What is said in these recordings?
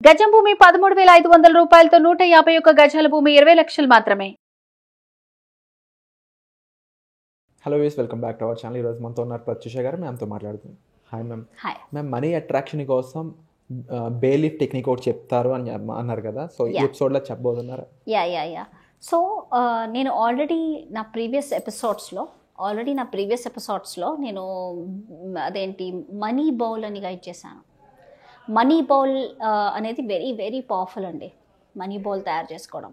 గజం భూమి 13,500 రూపాయలతో 151 గజాల భూమి 20 లక్షలు మాత్రమే. Hello views, welcome back to our channel. ఈరోజు మనతో ఉన్నారు ప్రత్యూష గారు. మ్యామ్తో మాట్లాడుతుంది. Hi ma'am. Ma'am, money attraction కోసం బేలీఫ్ టెక్నిక్ ఒకటి చెప్తారు అని అన్నారు కదా, సో ఈ ఎపిసోడ్లో చెప్పబోతున్నారు. యా సో నేను ఆల్రెడీ నా ప్రీవియస్ ఎపిసోడ్స్లో నేను అదేంటి మనీ బౌల్ అని గైడ్ చేశాను. మనీ బౌల్ అనేది వెరీ వెరీ పవర్ఫుల్ అండి. మనీ బౌల్ తయారు చేసుకోవడం,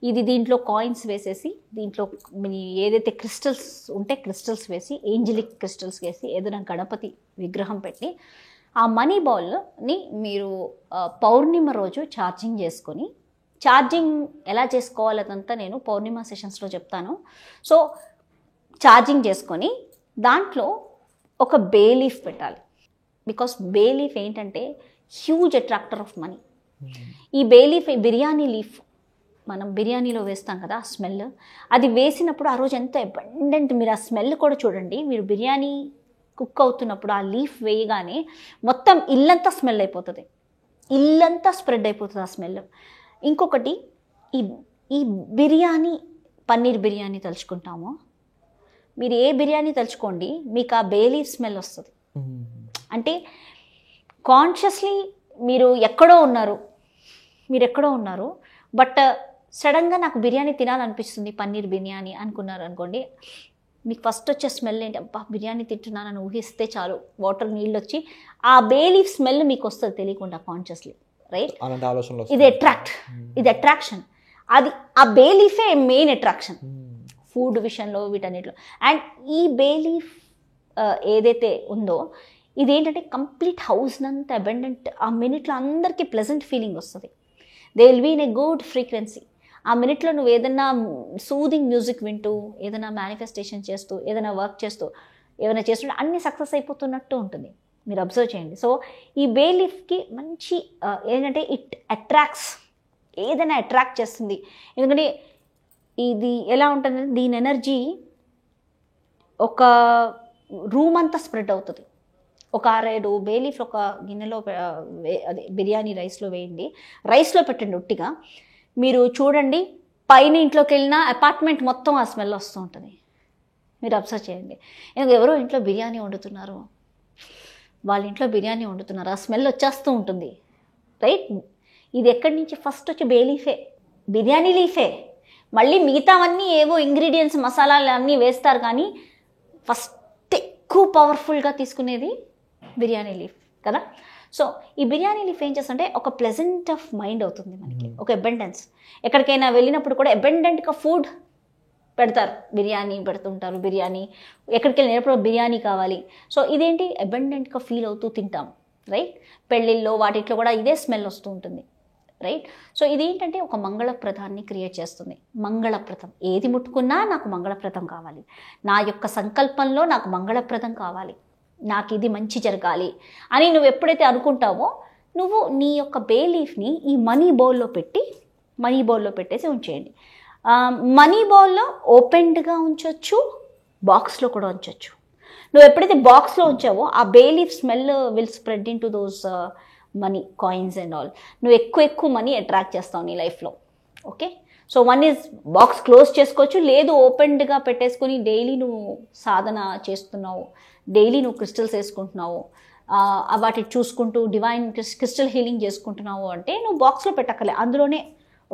ఇది దీంట్లో కాయిన్స్ వేసేసి, దీంట్లో ఏదైతే క్రిస్టల్స్ ఉంటే క్రిస్టల్స్ వేసి, ఏంజలిక్ క్రిస్టల్స్ వేసి, ఏదైనా గణపతి విగ్రహం పెట్టి ఆ మనీ బౌల్ని మీరు పౌర్ణిమ రోజు ఛార్జింగ్ చేసుకొని, ఛార్జింగ్ ఎలా చేసుకోవాలదంతా నేను పౌర్ణిమ సెషన్స్లో చెప్తాను. సో ఛార్జింగ్ చేసుకొని దాంట్లో ఒక బే లీఫ్ పెట్టాలి. బికాస్ బే లీఫ్ ఏంటంటే హ్యూజ్ అట్రాక్టర్ ఆఫ్ మనీ. ఈ బే లీఫ్, బిర్యానీ లీఫ్ మనం బిర్యానీలో వేస్తాం కదా, ఆ స్మెల్, అది వేసినప్పుడు ఆ రోజు ఎంత అబండెంట్, మీరు ఆ స్మెల్ కూడా చూడండి. మీరు బిర్యానీ కుక్ అవుతున్నప్పుడు ఆ లీఫ్ వేయగానే మొత్తం ఇల్లంతా స్మెల్ అయిపోతుంది, ఇల్లంతా స్ప్రెడ్ అయిపోతుంది ఆ స్మెల్. ఇంకొకటి, ఈ బిర్యానీ, పన్నీర్ బిర్యానీ తలుచుకుంటామో, మీరు ఏ బిర్యానీ తలుచుకోండి, మీకు ఆ బే లీఫ్ స్మెల్ వస్తుంది. అంటే కాన్షియస్లీ మీరు ఎక్కడో ఉన్నారు, బట్ సడన్గా నాకు బిర్యానీ తినాలనిపిస్తుంది, పన్నీర్ బిర్యానీ అనుకున్నారు అనుకోండి, మీకు ఫస్ట్ వచ్చే స్మెల్ ఏంటి, అబ్బా బిర్యానీ తింటున్నానని ఊహిస్తే చాలు, వాటర్ నీళ్ళు వచ్చి ఆ బే లీఫ్ స్మెల్ మీకు వస్తుంది తెలియకుండా, కాన్షియస్లీ, రైట్? ఇది అట్రాక్షన్. అది ఆ బే లీఫే మెయిన్ అట్రాక్షన్ ఫుడ్ విషయంలో, వీటన్నిటిలో. అండ్ ఈ బే లీఫ్ ఏదైతే ఉందో, ఇదేంటంటే కంప్లీట్ హౌస్నంతా అబెండెంట్, ఆ మినిట్లో అందరికీ ప్లెజెంట్ ఫీలింగ్ వస్తుంది. They will be in a good frequency. ఆ మినిట్లో నువ్వు ఏదైనా సూదింగ్ మ్యూజిక్ వింటూ, ఏదైనా మేనిఫెస్టేషన్ చేస్తూ, ఏదైనా వర్క్ చేస్తూ, ఏదైనా చేస్తుంటే అన్నీ సక్సెస్ అయిపోతున్నట్టు ఉంటుంది. మీరు అబ్జర్వ్ చేయండి. సో ఈ బే లీఫ్కి మంచి ఏంటంటే ఇట్ అట్రాక్ట్స్, ఏదైనా అట్రాక్ట్ చేస్తుంది. ఎందుకంటే ఇది ఎలా ఉంటుందంటే, దీని ఎనర్జీ ఒక రూమ్ అంతా స్ప్రెడ్ అవుతుంది. ఒక 6-7 బే లీఫ్ ఒక గిన్నెలో, అదే బిర్యానీ రైస్లో వేయండి, రైస్లో పెట్టండి ఒట్టిగా. మీరు చూడండి, పైన ఇంట్లోకి వెళ్ళినా అపార్ట్మెంట్ మొత్తం ఆ స్మెల్ వస్తూ ఉంటుంది. మీరు అబ్జర్వ్ చేయండి. ఎందుకంటే ఎవరో ఇంట్లో బిర్యానీ వండుతున్నారు, వాళ్ళ ఇంట్లో బిర్యానీ వండుతున్నారు, ఆ స్మెల్ వచ్చేస్తూ ఉంటుంది, రైట్? ఇది ఎక్కడి నుంచి ఫస్ట్ వచ్చి బే లీఫే, బిర్యానీ లీఫే. మళ్ళీ మిగతావన్నీ ఏవో ఇంగ్రీడియంట్స్, మసాలాలు అన్నీ వేస్తారు, కానీ ఫస్ట్ ఎక్కువ పవర్ఫుల్గా తీసుకునేది బిర్యానీ లీఫ్ కదా. సో ఈ బిర్యానీ లీఫ్ ఏం చేస్తుంటే ఒక ప్లెజెంట్ ఆఫ్ మైండ్ అవుతుంది మనకి, ఒక అబెండెన్స్. ఎక్కడికైనా వెళ్ళినప్పుడు కూడా అబెండెంట్గా ఫుడ్ పెడతారు, బిర్యానీ పెడుతుంటారు, బిర్యానీ ఎక్కడికి వెళ్ళినప్పుడు బిర్యానీ కావాలి. సో ఇదేంటి, అబెండెంట్గా ఫీల్ అవుతూ తింటాం, రైట్? పెళ్ళిళ్ళలో వాటిట్లో కూడా ఇదే స్మెల్ వస్తూ ఉంటుంది, రైట్? సో ఇదేంటంటే ఒక మంగళప్రదాన్ని క్రియేట్ చేస్తుంది. మంగళప్రదం, ఏది ముట్టుకున్నా నాకు మంగళప్రదం కావాలి, నా యొక్క సంకల్పంలో నాకు మంగళప్రదం కావాలి, నాకు ఇది మంచి జరగాలి అని నువ్వు ఎప్పుడైతే అనుకుంటావో, నువ్వు నీ యొక్క బే లీఫ్ని ఈ మనీ బౌల్లో పెట్టేసి ఉంచేయండి. మనీ బౌల్లో ఓపెన్డ్గా ఉంచవచ్చు, బాక్స్లో కూడా ఉంచవచ్చు. నువ్వు ఎప్పుడైతే బాక్స్లో ఉంచావో, ఆ bay leaf smell will spread into those money coins and all. నువ్వు ఎక్కువ మనీ అట్రాక్ట్ చేస్తావు నీ లైఫ్లో, okay? So one is box close చేసుకోవచ్చు, లేదు ఓపెన్డ్గా పెట్టేసుకొని డైలీ నువ్వు సాధన చేస్తున్నావు, డైలీ నువ్వు క్రిస్టల్స్ వేసుకుంటున్నావు, వాటిని చూసుకుంటూ డివైన్ క్రిస్టల్ హీలింగ్ చేసుకుంటున్నావు అంటే నువ్వు బాక్స్లో పెట్టక్కలే, అందులోనే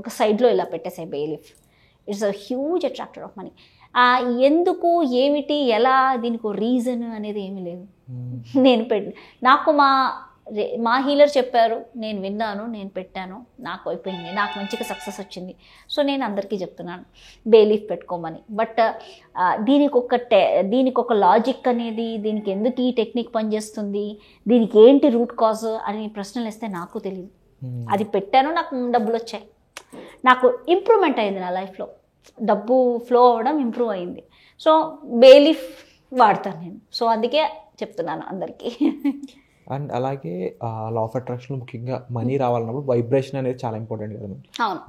ఒక సైడ్లో ఇలా పెట్టేసాయి bay leaf. It's a huge attractor of money. ఎందుకు, ఏమిటి, ఎలా, దీనికి రీజన్ అనేది ఏమీ లేదు. నాకు మా హీలర్ చెప్పారు, నేను విన్నాను, నేను పెట్టాను, నాకు అయిపోయింది, నాకు మంచిగా సక్సెస్ వచ్చింది. సో నేను అందరికీ చెప్తున్నాను బే లీఫ్ పెట్టుకోమని. బట్ దీనికి ఒక లాజిక్ అనేది, దీనికి ఎందుకు ఈ టెక్నిక్ పనిచేస్తుంది, దీనికి ఏంటి రూట్ కాజ్ అని ప్రశ్నలు వేస్తే నాకు తెలియదు. అది పెట్టాను, నాకు డబ్బులు వచ్చాయి, నాకు ఇంప్రూవ్మెంట్ అయింది, నా లైఫ్లో డబ్బు ఫ్లో అవ్వడం ఇంప్రూవ్ అయింది. సో బే లీఫ్ వాడతాను నేను. సో అందుకే చెప్తున్నాను అందరికీ. అండ్ అలాగే లా ఆఫ్ అట్రాక్షన్ ముఖ్యంగా మనీ రావాలన్నప్పుడు వైబ్రేషన్ అనేది చాలా ఇంపార్టెంట్ కదా.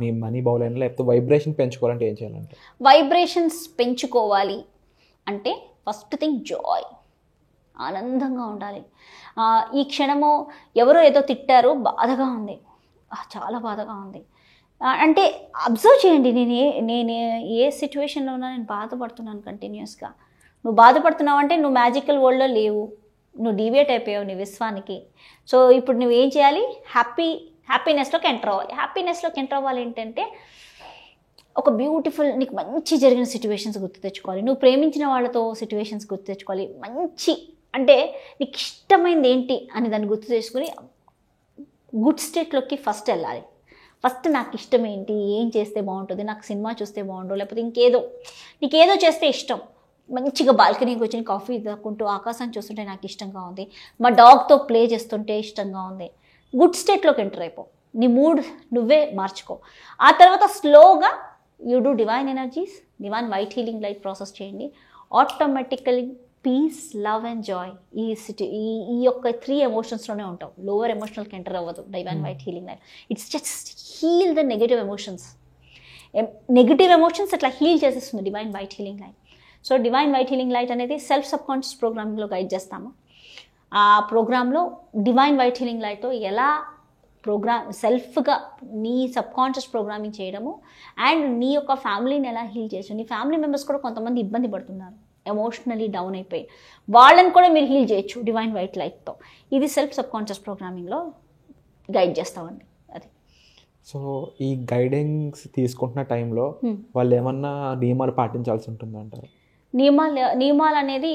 మీ మనీ బౌల్ అయినా, లేకపోతే వైబ్రేషన్ పెంచుకోవాలంటే ఏం చేయాలంటే, వైబ్రేషన్స్ పెంచుకోవాలి అంటే ఫస్ట్ థింగ్ జాయ్, ఆనందంగా ఉండాలి. ఈ క్షణము ఎవరో ఏదో తిట్టారు, బాధగా ఉంది, చాలా బాధగా ఉంది. అంటే అబ్జర్వ్ చేయండి, నేను ఏ సిచ్యువేషన్లో ఉన్నా నేను బాధపడుతున్నాను కంటిన్యూస్గా. నువ్వు బాధపడుతున్నావు అంటే నువ్వు మ్యాజికల్ వరల్డ్లో లేవు, నువ్వు డివియేట్ అయిపోయావు నీ విశ్వానికి. సో ఇప్పుడు నువ్వు ఏం చేయాలి, హ్యాపీనెస్లోకి ఎంటర్ అవ్వాలి. హ్యాపీనెస్లోకి ఎంటర్ అవ్వాలి ఏంటంటే ఒక బ్యూటిఫుల్, నీకు మంచి జరిగిన సిచ్యువేషన్స్ గుర్తు తెచ్చుకోవాలి, నువ్వు ప్రేమించిన వాళ్ళతో సిచ్యువేషన్స్ గుర్తు తెచ్చుకోవాలి. మంచి అంటే నీకు ఇష్టమైంది ఏంటి అని దాన్ని గుర్తు చేసుకుని గుడ్ స్టేట్లోకి ఫస్ట్ వెళ్ళాలి. ఫస్ట్ నాకు ఇష్టం ఏంటి, ఏం చేస్తే బాగుంటుంది, నాకు సినిమా చూస్తే బాగుండు, లేకపోతే నీకేదో చేస్తే ఇష్టం. మంచిగా బాల్కనీకి వచ్చి కాఫీ తాకుంటూ ఆకాశాన్ని చూస్తుంటే నాకు ఇష్టంగా ఉంది, మా డాగ్తో ప్లే చేస్తుంటే ఇష్టంగా ఉంది. గుడ్ స్టేట్లోకి ఎంటర్ అయిపో, నీ మూడ్ నువ్వే మార్చుకో. ఆ తర్వాత స్లోగా you do divine energies, divine white healing light process చేయండి. Automatically peace, love and joy ఈ యొక్క 3 ఎమోషన్స్లోనే ఉంటావు. లోవర్ ఎమోషనల్కి ఎంటర్ అవ్వదు divine white healing light. It's just heal the negative emotions. Negative emotions అట్లా హీల్ చేసేస్తుంది divine white healing light. So divine white healing light అనేది సబ్ కాన్షియస్ ప్రోగ్రామింగ్లో గైడ్ చేస్తాము. ఆ ప్రోగ్రాంలో డివైన్ వైట్ హీలింగ్ లైట్తో ఎలా సెల్ఫ్గా నీ సబ్ కాన్షియస్ ప్రోగ్రామింగ్ చేయడము, అండ్ నీ యొక్క ఫ్యామిలీని ఎలా హీల్ చేయొచ్చు. నీ ఫ్యామిలీ మెంబర్స్ కూడా కొంతమంది ఇబ్బంది పడుతున్నారు, ఎమోషనలీ డౌన్ అయిపోయి, వాళ్ళని కూడా మీరు హీల్ చేయొచ్చు డివైన్ వైట్ లైట్తో. ఇది సబ్ కాన్షియస్ ప్రోగ్రామింగ్లో గైడ్ చేస్తామండి. అది. సో ఈ గైడెన్స్ తీసుకుంటున్న టైంలో వాళ్ళు ఏమన్నా నియమాలు పాటించాల్సి ఉంటుందంటారు? నియమాలు అనేది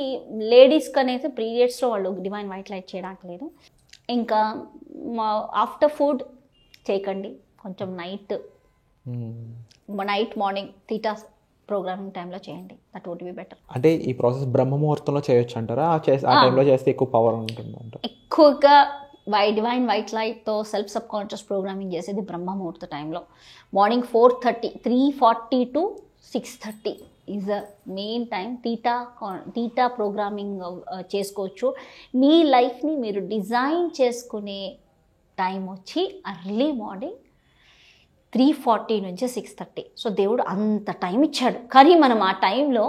లేడీస్కి అనేది పీరియడ్స్లో వాళ్ళు డివైన్ వైట్ లైట్ చేయడానికి లేదు. ఇంకా ఆఫ్టర్ ఫుడ్ చేయకండి, కొంచెం నైట్ మార్నింగ్ తీటా ప్రోగ్రామింగ్ టైంలో చేయండి. That would be better. అంటే ఈ ప్రాసెస్ బ్రహ్మ ముహూర్తంలో చేయొచ్చు అంటారా? ఆ టైంలో చేస్తే ఎక్కువ పవర్ ఉంటుంది అంటారు? ఎక్కువగా డివైన్ వైట్ లైట్తో సబ్ కాన్షియస్ ప్రోగ్రామింగ్ చేసేది Brahma muhurta time. Morning 4:30, 3:40 to 6:30 is the main time. Theta programming చేసుకోవచ్చు. మీ లైఫ్ని మీరు డిజైన్ చేసుకునే టైం వచ్చి ఎర్లీ మార్నింగ్ 3:40 నుంచి 6:30. సో దేవుడు అంత టైం ఇచ్చాడు, కానీ మనం ఆ టైంలో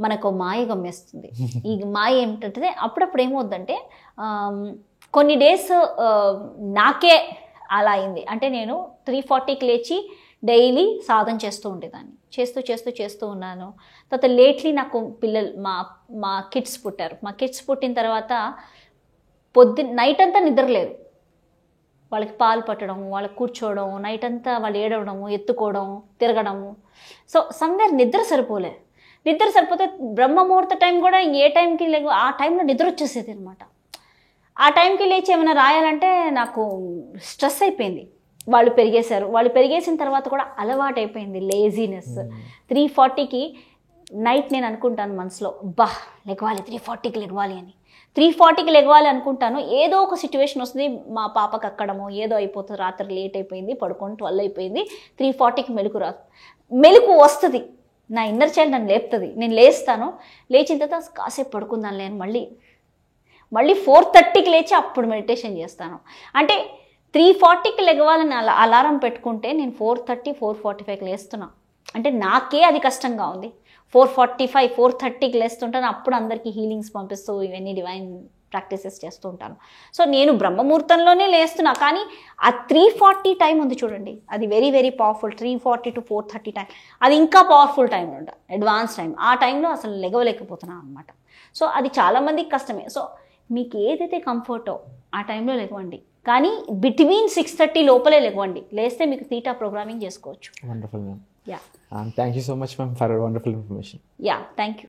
మనకు మాయ గమ్మేస్తుంది. ఈ మాయ ఏమిటంటే అప్పుడప్పుడు ఏమవుద్దంటే కొన్ని డేస్ నాకే అలా అయింది. అంటే నేను 3:40కి లేచి డైలీ సాధన చేస్తూ ఉండేదాన్ని. చేస్తూ ఉన్నాను. తర్వాత లేట్లీ నాకు పిల్లలు మా కిడ్స్ పుట్టారు. మా కిడ్స్ పుట్టిన తర్వాత నైట్ అంతా నిద్రలేదు. వాళ్ళకి పాలు పట్టడం, వాళ్ళకి కూర్చోవడం, నైట్ అంతా వాళ్ళు ఏడవడము, ఎత్తుకోవడం, తిరగడము. సో సమ్వేర్ నిద్ర సరిపోతే బ్రహ్మముహూర్త టైం కూడా ఏ టైంకి లేవు, ఆ టైంలో నిద్ర వచ్చేసేది అనమాట. ఆ టైంకి లేచి ఏమైనా రాయాలంటే నాకు స్ట్రెస్ అయిపోయింది. వాళ్ళు పెరిగేసిన తర్వాత కూడా అలవాటు అయిపోయింది లేజీనెస్. 3:40కి నైట్ నేను అనుకుంటాను మనసులో, లెగవాలి 3:40కి లెగవాలి అని. 3:40కి లెగవాలి అనుకుంటాను, ఏదో ఒక సిచ్యువేషన్ వస్తుంది, మా పాపకు అక్కడమో ఏదో అయిపోతుంది, రాత్రి లేట్ అయిపోయింది, పడుకొని 12 అయిపోయింది, 3:40కి మెలకు వస్తుంది. నా ఇన్నర్ చైల్డ్ నన్ను లేపుతుంది, నేను లేస్తాను. లేచిన తర్వాత కాసేపు పడుకుందాను లేని మళ్ళీ 4:30కి లేచి అప్పుడు మెడిటేషన్ చేస్తాను. అంటే 3:40కి లెగవాలని అలారం పెట్టుకుంటే నేను 4:30, 4:45కి లేస్తున్నా. అంటే నాకే అది కష్టంగా ఉంది. 4:45, 4:30కి లేస్తుంటాను. అప్పుడు అందరికీ హీలింగ్స్ పంపిస్తూ ఇవన్నీ డివైన్ ప్రాక్టీసెస్ చేస్తూ ఉంటాను. సో నేను బ్రహ్మముహూర్తంలోనే లేస్తున్నా, కానీ ఆ 3:40 టైం ఉంది చూడండి, అది very very powerful. 3:40 to 4:30 time, అది ఇంకా పవర్ఫుల్ టైం ఉంట, అడ్వాన్స్ టైం. ఆ టైంలో అసలు లెగవలేకపోతున్నాను అనమాట. సో అది చాలామందికి కష్టమే. సో మీకు ఏదైతే కంఫర్టో ఆ టైంలో లెగవండి, కానీ బిట్వీన్ 6:30 లోపలే లెగవండి. లేస్తే మీకు తీటా ప్రోగ్రామింగ్ చేసుకోవచ్చు. Wonderful ma'am. Yeah. Thank you so much, ma'am, for wonderful information. Yeah, thank you.